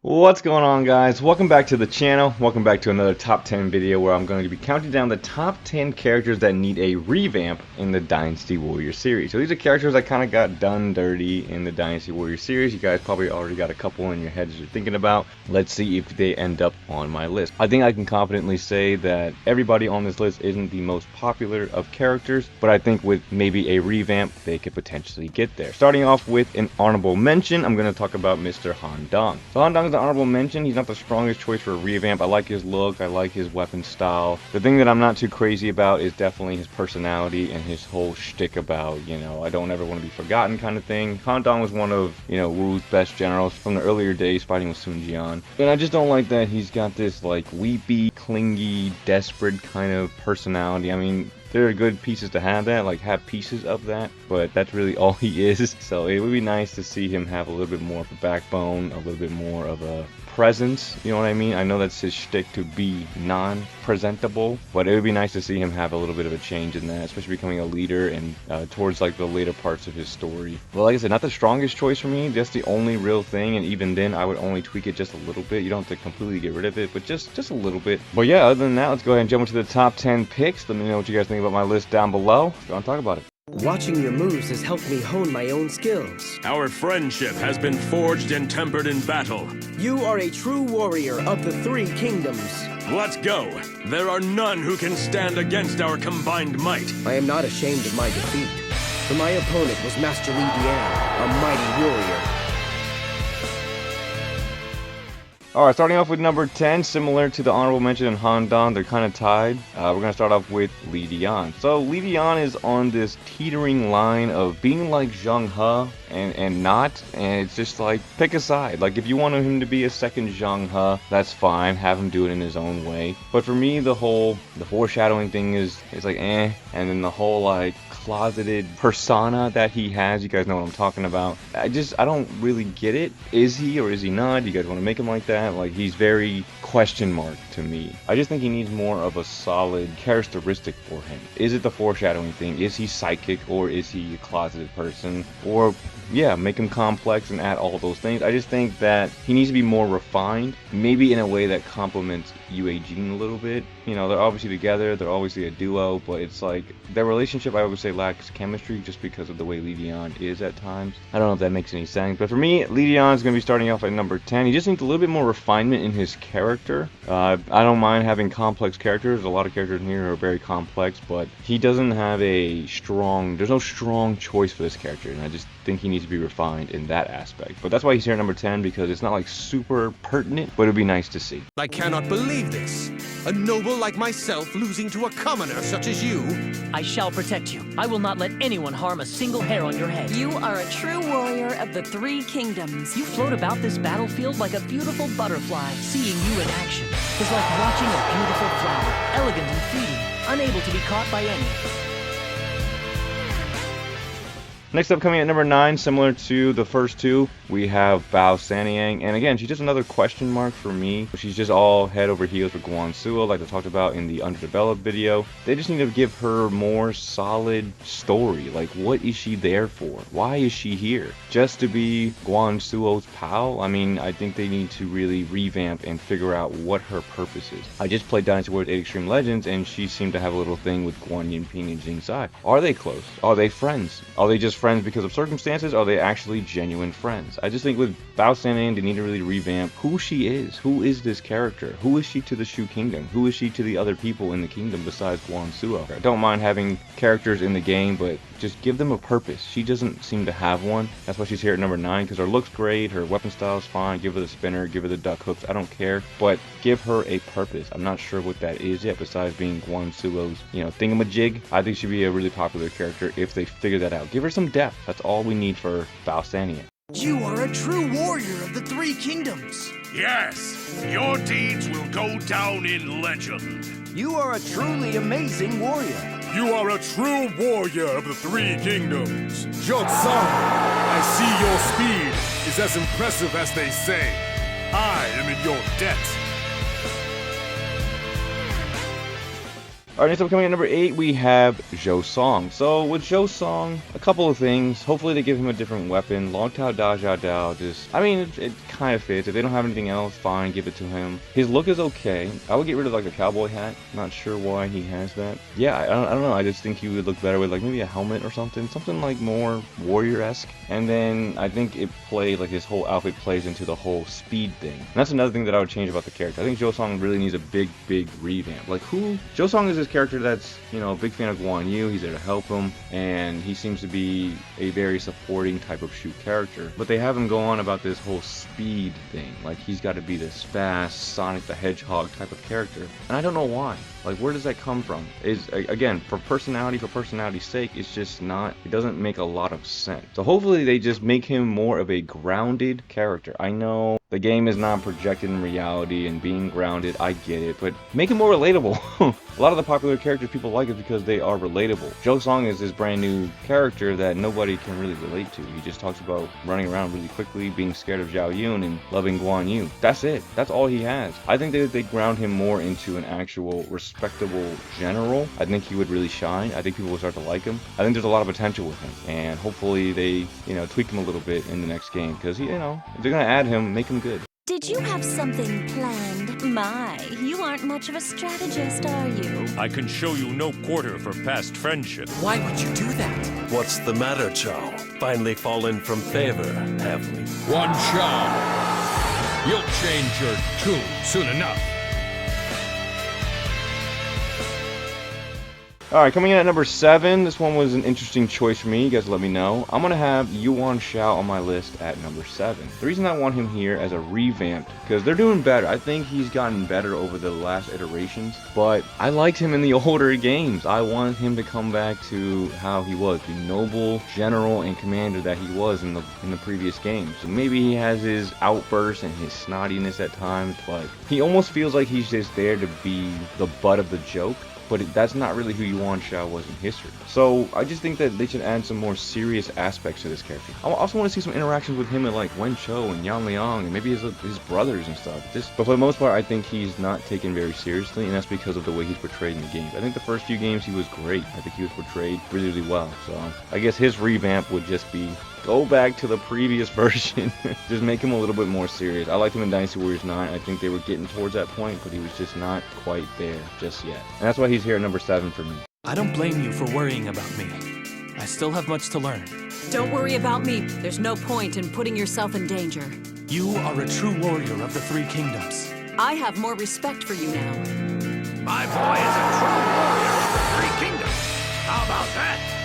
What's going on, guys? Welcome back to the channel. Welcome back to another top 10 video where I'm going to be counting down the top 10 characters that need a revamp in the Dynasty Warrior series. So these are characters that kind of got done dirty in the Dynasty Warrior series. You guys probably already got a couple in your heads you're thinking about. Let's see if they end up on my list. I think I can confidently say that everybody on this list isn't the most popular of characters, but I think with maybe a revamp, they could potentially get there. Starting off with an honorable mention, I'm going to talk about Mr. Han Dong. So Han Dong is an honorable mention. He's not the strongest choice for a revamp. I like his look. I like his weapon style. The thing that I'm not too crazy about is definitely his personality and his whole shtick about, I don't ever want to be forgotten kind of thing. Han Dong was one of, Wu's best generals from the earlier days fighting with Sun Jian. And I just don't like that he's got this, weepy, clingy, desperate kind of personality. I mean, there are good pieces to have that, have pieces of that, but that's really all he is. So it would be nice to see him have a little bit more of a backbone, a little bit more of a presence, you know what I mean? I know that's his shtick to be non-presentable, but it would be nice to see him have a little bit of a change in that, especially becoming a leader and towards the later parts of his story. Well, like I said, not the strongest choice for me. That's the only real thing, and even then, I would only tweak it just a little bit. You don't have to completely get rid of it, but just a little bit. But yeah, other than that, let's go ahead and jump into the top 10 picks. Let me know what you guys think about my list down below. Let's go and talk about it. Watching your moves has helped me hone my own skills. Our friendship has been forged and tempered in battle. You are a true warrior of the three kingdoms. Let's go. There are none who can stand against our combined might. I am not ashamed of my defeat, for my opponent was Master Li Dian, a mighty warrior. Alright, starting off with number 10, similar to the honorable mention in Han Dong, they're kind of tied. We're going to start off with Li Dian. So Li Dian is on this teetering line of being like Zheng He and not, and it's just pick a side. If you want him to be a second Zheng He, that's fine, have him do it in his own way. But for me, the foreshadowing thing is and then the whole closeted persona that he has, you guys know what I'm talking about. I don't really get it. Is he or is he not? You guys want to make him like that? He's very question mark to me. I just think he needs more of a solid characteristic for him. Is it the foreshadowing thing? Is he psychic, or is he a closeted person? Or yeah, make him complex and add all those things. I just think that he needs to be more refined, maybe in a way that complements Yue Jin a little bit. They're obviously together, they're obviously a duo, but it's their relationship, I would say, lacks chemistry just because of the way Li Dian is at times. I don't know if that makes any sense, but for me, Li Dian is going to be starting off at number 10. He just needs a little bit more refinement in his character. I don't mind having complex characters. A lot of characters in here are very complex, but he doesn't have there's no strong choice for this character, and I just think he needs to be refined in that aspect. But that's why he's here at number 10, because it's not super pertinent, but it'd be nice to see. I cannot believe this. A noble like myself losing to a commoner such as you. I shall protect you. I will not let anyone harm a single hair on your head. You are a true warrior of the three kingdoms. You float about this battlefield like a beautiful butterfly. Seeing you in action is like watching a beautiful flower, elegant and fleeting, unable to be caught by any. Next up, coming at number 9, similar to the first two, we have Bao Sanyang. And again, she's just another question mark for me. She's just all head over heels for Guan Suo, like I talked about in the underdeveloped video. They just need to give her more solid story. What is she there for? Why is she here? Just to be Guan Suo's pal? I mean, I think they need to really revamp and figure out what her purpose is. I just played Dynasty Warriors 8 Extreme Legends, and she seemed to have a little thing with Guan Yinping and Jing Sai. Are they close? Are they friends? Are they just friends because of circumstances? Are they actually genuine friends? I just think with Bao Sanyang, they need to really revamp who she is. Who is this character? Who is she to the Shu Kingdom? Who is she to the other people in the kingdom besides Guan Suo? I don't mind having characters in the game, but just give them a purpose. She doesn't seem to have one. That's why she's here at number 9, because her look's great, her weapon style is fine. Give her the spinner, give her the duck hooks, I don't care, but give her a purpose. I'm not sure what that is yet, besides being Guan Suo's, thingamajig. I think she'd be a really popular character if they figure that out. Give her some depth. That's all we need for Bao Sanyang. You are a true warrior of the three kingdoms. Yes, your deeds will go down in legend. You are a truly amazing warrior. You are a true warrior of the three kingdoms. Jot Sang, I see your speed is as impressive as they say. I am in your debt. Alright, next up coming at number 8, we have Zhou Song. So with Zhou Song, a couple of things. Hopefully they give him a different weapon. Long Tao Da Jiao Dao just, I mean, it kind of fits. If they don't have anything else, fine, give it to him. His look is okay. I would get rid of like the cowboy hat. Not sure why he has that. Yeah, I don't know. I just think he would look better with like maybe a helmet or something. Something like more warrior-esque. And then I think it played, like his whole outfit plays into the whole speed thing. And that's another thing that I would change about the character. I think Zhou Song really needs a big revamp. Like Zhou Song is this character that's, you know, a big fan of Guan Yu. He's there to help him, and he seems to be a very supporting type of shoot character. But they have him go on about this whole speed thing. Like he's got to be this fast Sonic the Hedgehog type of character, and I don't know why. Like, where does that come from? Is, again, for personality's sake, it's just not, it doesn't make a lot of sense. So hopefully they just make him more of a grounded character. I know the game is not projected in reality and being grounded, I get it, but make him more relatable. A lot of the popular characters people like is because they are relatable. Zhou Song is this brand new character that nobody can really relate to. He just talks about running around really quickly, being scared of Zhao Yun, and loving Guan Yu. That's it. That's all he has. I think that if they ground him more into an actual respectable general, I think he would really shine. I think people would start to like him. I think there's a lot of potential with him, and hopefully they, you know, tweak him a little bit in the next game, because, you know, if they're gonna add him, make him good. Did you have something planned? My, you aren't much of a strategist, are you? I can show you no quarter for past friendship. Why would you do that? What's the matter, Chow? Finally fallen from favor, have we? One Chow. You'll change your tune soon enough. Alright, coming in at number 7, this one was an interesting choice for me, you guys let me know. I'm going to have Yuan Shao on my list at number 7. The reason I want him here as a revamped, because they're doing better. I think he's gotten better over the last iterations, but I liked him in the older games. I want him to come back to how he was, the noble general and commander that he was in the previous games. So maybe he has his outbursts and his snottiness at times, but he almost feels like he's just there to be the butt of the joke. But that's not really who Yuan Shao was in history. So I just think that they should add some more serious aspects to this character. I also want to see some interactions with him and like Wen Chou and Yan Liang and maybe his brothers and stuff. But for the most part, I think he's not taken very seriously, and that's because of the way he's portrayed in the game. I think the first few games he was great. I think he was portrayed really, really well. So I guess his revamp would just be go back to the previous version. Just make him a little bit more serious. I liked him in Dynasty Warriors 9. I think they were getting towards that point, but he was just not quite there just yet. And that's why he's here at number 7 for me. I don't blame you for worrying about me. I still have much to learn. Don't worry about me. There's no point in putting yourself in danger. You are a true warrior of the Three Kingdoms. I have more respect for you now. My boy is a true warrior of the Three Kingdoms. How about that?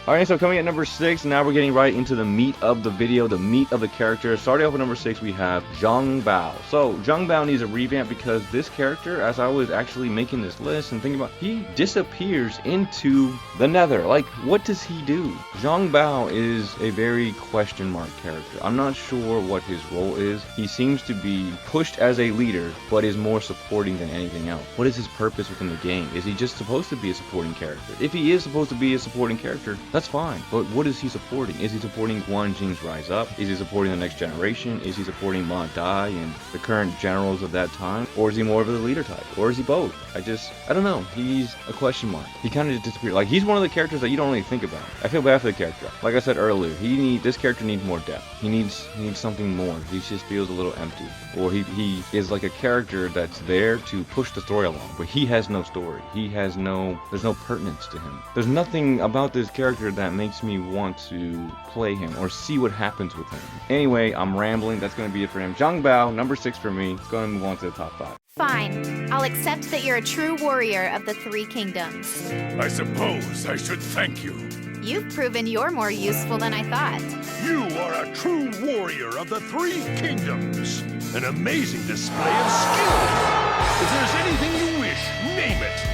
Alright, so coming at number 6, now we're getting right into the meat of the video, the meat of the character. Starting off with number 6, we have Zhang Bao. So, Zhang Bao needs a revamp because this character, as I was actually making this list and thinking about, he disappears into the Nether. Like, what does he do? Zhang Bao is a very question mark character. I'm not sure what his role is. He seems to be pushed as a leader, but is more supporting than anything else. What is his purpose within the game? Is he just supposed to be a supporting character? If he is supposed to be a supporting character, that's fine, but what is he supporting? Is he supporting Guan Jing's rise up? Is he supporting the next generation? Is he supporting Ma Dai and the current generals of that time? Or is he more of a leader type? Or is he both? I don't know. He's a question mark. He kind of just disappeared. Like, he's one of the characters that you don't really think about. I feel bad for the character. Like I said earlier, this character needs more depth. He needs something more. He just feels a little empty. Or he is like a character that's there to push the story along, but he has no story. There's no pertinence to him. There's nothing about this character that makes me want to play him or see what happens with him. Anyway, I'm rambling. That's going to be it for him. Zhang Bao, number 6 for me. Let's go ahead and move on to the top 5. Fine. I'll accept that you're a true warrior of the Three Kingdoms. I suppose I should thank you. You've proven you're more useful than I thought. You are a true warrior of the Three Kingdoms. An amazing display of skill. If there's anything you wish, name it.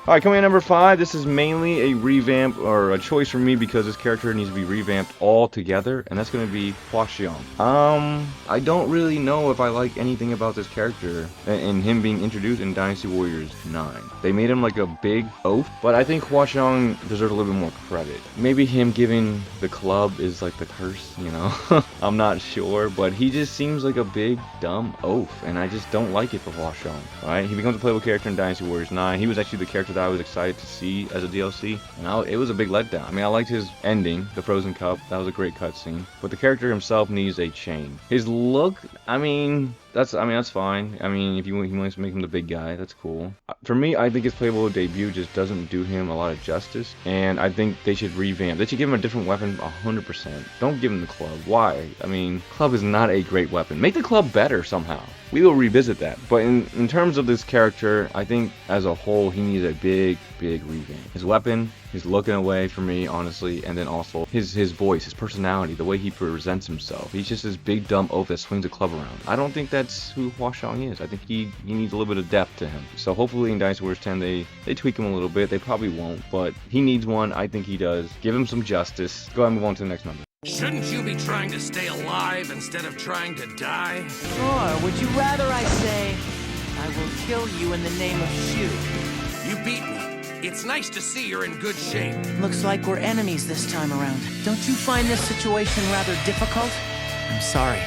Alright, coming in number 5, this is mainly a revamp, or a choice for me, because this character needs to be revamped all together, and that's going to be Hua Xiong. I don't really know if I like anything about this character, and him being introduced in Dynasty Warriors 9. They made him like a big oaf, but I think Hua Xiong deserves a little bit more credit. Maybe him giving the club is like the curse, you know? I'm not sure, but he just seems like a big, dumb oaf, and I just don't like it for Hua Xiong, right? He becomes a playable character in Dynasty Warriors 9. He was actually the character that I was excited to see as a DLC, and it was a big letdown. I mean, I liked his ending, the Frozen Cup. That was a great cutscene, but the character himself needs a change. His look, I mean, that's fine. I mean, if he wants to make him the big guy, that's cool. For me, I think his playable debut just doesn't do him a lot of justice, and I think they should revamp. They should give him a different weapon 100%. Don't give him the club. Why? I mean, club is not a great weapon. Make the club better somehow. We will revisit that. But in terms of this character, I think as a whole, he needs a big revamp. His weapon, his looking away for me, honestly, and then also his voice, his personality, the way he presents himself. He's just this big dumb oaf that swings a club around. I don't think that's who Hua Xiong is. I think he needs a little bit of depth to him. So hopefully in Dynasty Warriors 10 they tweak him a little bit. They probably won't, but he needs one. I think he does. Give him some justice. Go ahead and move on to the next number. Shouldn't you be trying to stay alive instead of trying to die? Or would you rather I say, I will kill you in the name of Shu? You beat me. It's nice to see you're in good shape. Looks like we're enemies this time around. Don't you find this situation rather difficult? I'm sorry,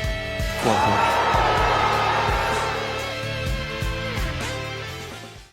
poor boy.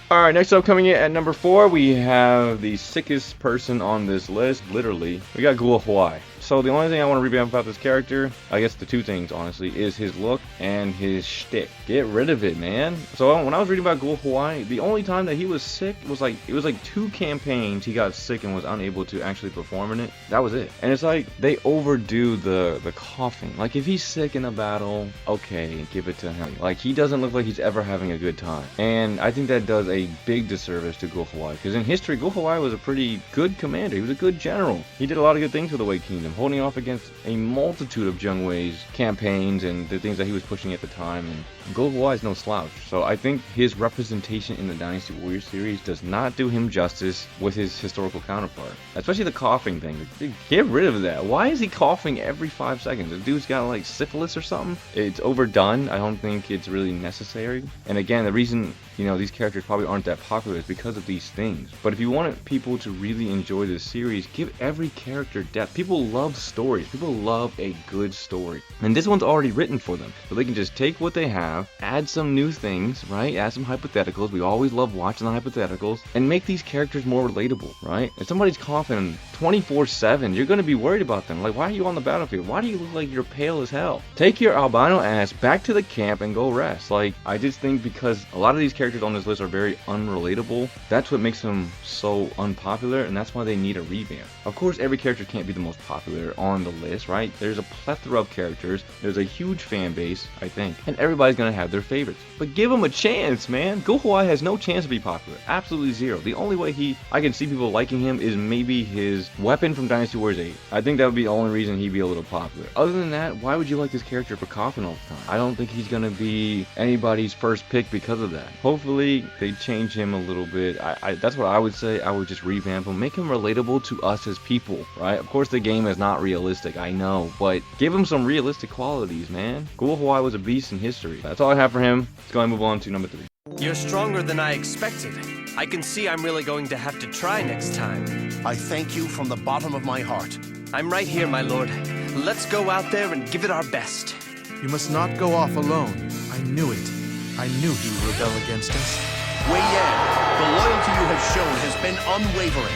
Alright, next up, coming in at number 4, we have the sickest person on this list, literally. We got Guo Huai. So the only thing I want to revamp about this character, I guess the two things, honestly, is his look and his shtick. Get rid of it, man. So when I was reading about Guo Huai, the only time that he was sick was like, it was like 2 campaigns he got sick and was unable to actually perform in it. That was it. And it's like, they overdo the coughing. Like, if he's sick in a battle, okay, give it to him. Like, he doesn't look like he's ever having a good time. And I think that does a big disservice to Guo Huai, because in history, Guo Huai was a pretty good commander. He was a good general. He did a lot of good things for the Wei Kingdom, holding off against a multitude of Zheng Wei's campaigns and the things that he was pushing at the time, and Guo Huai is no slouch. So I think his representation in the Dynasty Warriors series does not do him justice with his historical counterpart, especially the coughing thing. Get rid of that. Why is he coughing every 5 seconds? The dude's got like syphilis or something. It's overdone. I don't think it's really necessary. And again, the reason, you know, these characters probably aren't that popular is because of these things. But if you want people to really enjoy this series, give every character depth. People love stories. People love a good story. And this one's already written for them. So they can just take what they have, add some new things, right? Add some hypotheticals. We always love watching the hypotheticals. And make these characters more relatable, right? If somebody's coughing 24/7, you're going to be worried about them. Like, why are you on the battlefield? Why do you look like you're pale as hell? Take your albino ass back to the camp and go rest. Like, I just think because a lot of these characters on this list are very unrelatable, that's what makes them so unpopular, and that's why they need a revamp. Of course, every character can't be the most popular on the list, right? There's a plethora of characters, there's a huge fan base, I think, and everybody's gonna have their favorites. But give them a chance, man. Guo Huai has no chance to be popular. Absolutely zero. The only way I can see people liking him is maybe his weapon from Dynasty Warriors 8. I think that would be the only reason he'd be a little popular. Other than that, why would you like this character for coughing all the time? I don't think he's gonna be anybody's first pick because of that. Hopefully they change him a little bit. That's what I would say. I would just revamp him, make him relatable to us as people, right? Of course the game is not realistic, I know, but give him some realistic qualities, man. Guo Huai was a beast in history. That's all I have for him. Let's go and move on to number 3. You're stronger than I expected. I can see I'm really going to have to try next time. I thank you from the bottom of my heart. I'm right here, my lord. Let's go out there and give it our best. You must not go off alone. I knew it. I knew he would rebel against us. Wei Yan, the loyalty you have shown has been unwavering.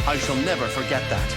I shall never forget that.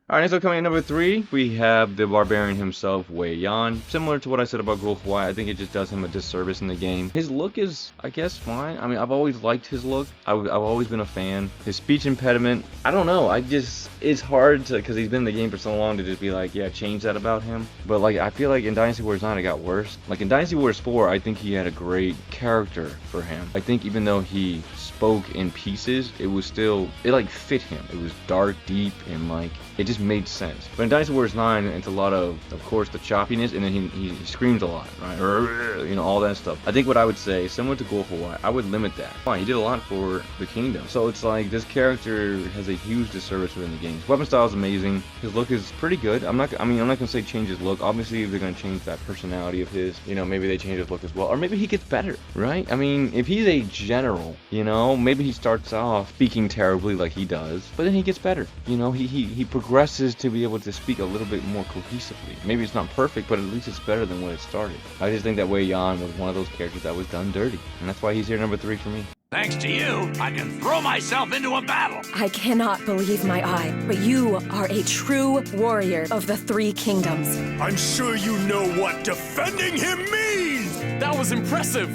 Alright, next up, coming in at number 3, we have the barbarian himself, Wei Yan. Similar to what I said about Guo Huai, I think it just does him a disservice in the game. His look is, I guess, fine. I mean, I've always liked his look. I've always been a fan. His speech impediment, I don't know. It's hard to, because he's been in the game for so long, to just be like, yeah, change that about him. But like, I feel like in Dynasty Warriors 9 it got worse. Like in Dynasty Warriors 4, I think he had a great character for him. I think even though he spoke in pieces, it was still, it like fit him. It was dark, deep, and like, It just made sense. But in Dynasty Warriors 9, it's a lot of course, the choppiness, and then he screams a lot, right? Or, you know, all that stuff. I think what I would say, similar to Golf Hawaii, I would limit that. Fine, he did a lot for the kingdom. So it's like, this character has a huge disservice within the game. His weapon style is amazing. His look is pretty good. I'm not gonna say change his look. Obviously, if they're gonna change that personality of his, you know, maybe they change his look as well. Or maybe he gets better, right? I mean, if he's a general, you know, maybe he starts off speaking terribly like he does, but then he gets better. You know, he progresses to be able to speak a little bit more cohesively. Maybe it's not perfect, but at least it's better than when it started. I just think that Wei Yan was one of those characters that was done dirty, and that's why he's here number 3 for me. Thanks to you, I can throw myself into a battle. I cannot believe my eye, but you are a true warrior of the 3 kingdoms. I'm sure you know what defending him means! That was impressive.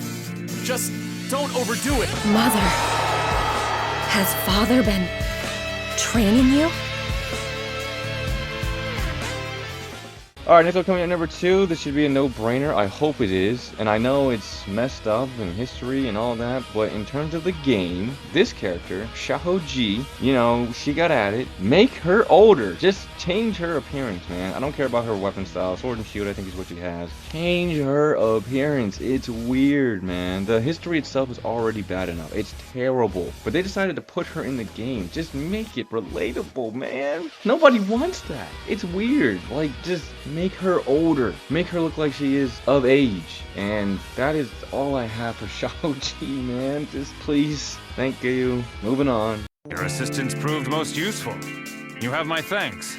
Just don't overdo it. Mother, has Father been training you? Alright, next up coming at number 2, this should be a no-brainer. I hope it is. And I know it's messed up in history and all that, but in terms of the game, this character, Xiahou Ji, you know, she got at it. Make her older. Just change her appearance, man. I don't care about her weapon style. Sword and shield, I think is what she has. Change her appearance. It's weird, man. The history itself is already bad enough. It's terrible. But they decided to put her in the game. Just make it relatable, man. Nobody wants that. It's weird. Like, just make her older. Make her look like she is of age. And that is all I have for Xiahou Ji, man. Just please. Thank you. Moving on. Your assistance proved most useful. You have my thanks.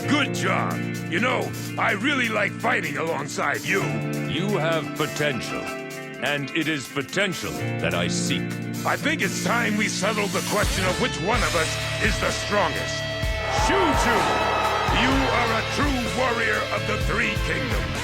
Good job. You know, I really like fighting alongside you. You have potential. And it is potential that I seek. I think it's time we settle the question of which one of us is the strongest. Shu-Chu! You are a true warrior of the 3 kingdoms.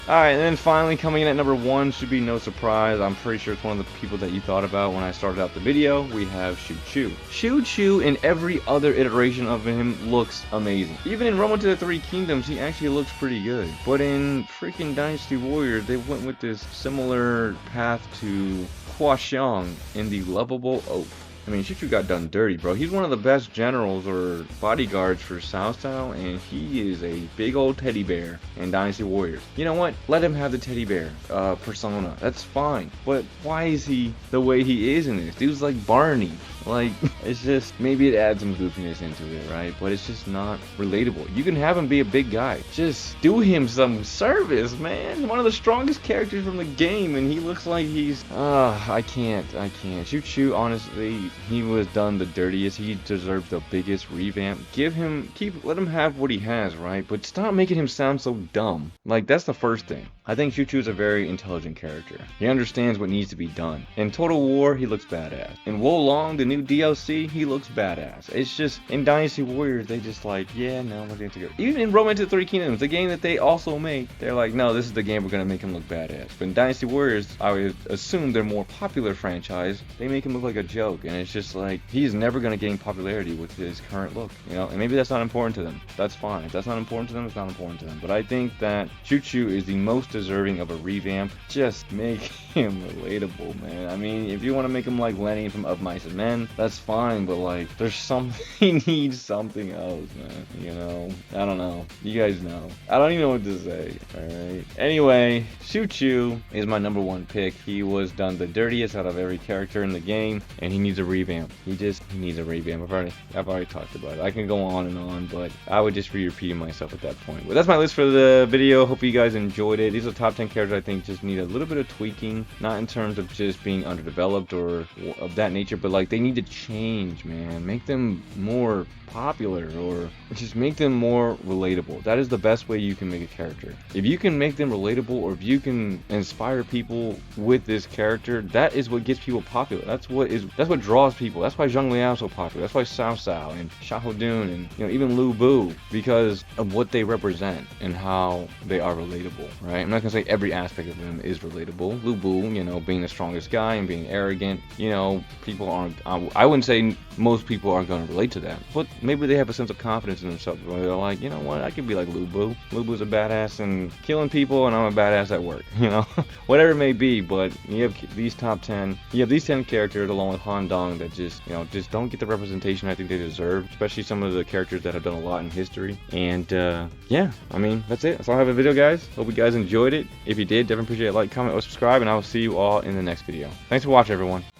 Alright, and then finally coming in at number 1 should be no surprise. I'm pretty sure it's one of the people that you thought about when I started out the video. We have Shu-Chu. Shu-Chu in every other iteration of him looks amazing. Even in Revamp to the 3 Kingdoms, he actually looks pretty good. But in freaking Dynasty Warriors, they went with this similar path to Hua Xiang in the Lovable Oath. I mean, Shu-Chu got done dirty, bro. He's one of the best generals or bodyguards for Cao Cao, and he is a big old teddy bear in Dynasty Warriors. You know what? Let him have the teddy bear persona. That's fine. But why is he the way he is in this? Dude's like Barney. Like, it's just, maybe it adds some goofiness into it, right? But it's just not relatable. You can have him be a big guy. Just do him some service, man. One of the strongest characters from the game, and he looks like he's, I can't. Shu-Chu, honestly, he was done the dirtiest. He deserved the biggest revamp. Let him have what he has, right? But stop making him sound so dumb. Like, that's the first thing. I think Shu-Chu is a very intelligent character. He understands what needs to be done. In Total War, he looks badass. In Wolong, the new DLC, he looks badass. It's just, in Dynasty Warriors, they just like, yeah, no, we're going to go. Even in Revamp to the 3 Kingdoms, the game that they also make, they're like, no, this is the game we're going to make him look badass. But in Dynasty Warriors, I would assume their more popular franchise, they make him look like a joke. And it's just like, he's never going to gain popularity with his current look, you know? And maybe that's not important to them. That's fine. If that's not important to them, it's not important to them. But I think that Shu-Chu is the most deserving of a revamp. Just make him relatable, man. I mean, if you want to make him like Lenny from Of Mice and Men, that's fine, but like, there's something, he needs something else, man, you know? I don't know. You guys know. I don't even know what to say, alright? Anyway, Shu-Chu is my number 1 pick. He was done the dirtiest out of every character in the game, and he needs a revamp. He needs a revamp. I've already talked about it. I can go on and on, but I would just be repeating myself at that point. But that's my list for the video. Hope you guys enjoyed it. These are top 10 characters I think just need a little bit of tweaking, not in terms of just being underdeveloped or of that nature, but like, they need to change, man. Make them more popular, or just make them more relatable. That is the best way you can make a character. If you can make them relatable, or if you can inspire people with this character, that is what gets people popular. That's what draws people. That's why Zhang Liao is so popular. That's why Cao Cao and Xiahou Dun and, you know, even Lu Bu, because of what they represent and how they are relatable, right? I'm not gonna say every aspect of them is relatable. Lu Bu, you know, being the strongest guy and being arrogant, you know, people aren't, I wouldn't say most people aren't gonna relate to that, but maybe they have a sense of confidence in themselves where they're like, you know what, I could be like Lu Bu. Lu Bu's a badass and killing people, and I'm a badass at work, you know, whatever it may be. But you have these top 10, you have these 10 characters along with Han Dong that just, you know, just don't get the representation I think they deserve, especially some of the characters that have done a lot in history. And yeah, I mean, that's it. That's all I have a video, guys. Hope you guys enjoyed it. If you did, definitely appreciate a like, comment, or subscribe, and I will see you all in the next video. Thanks for watching, everyone.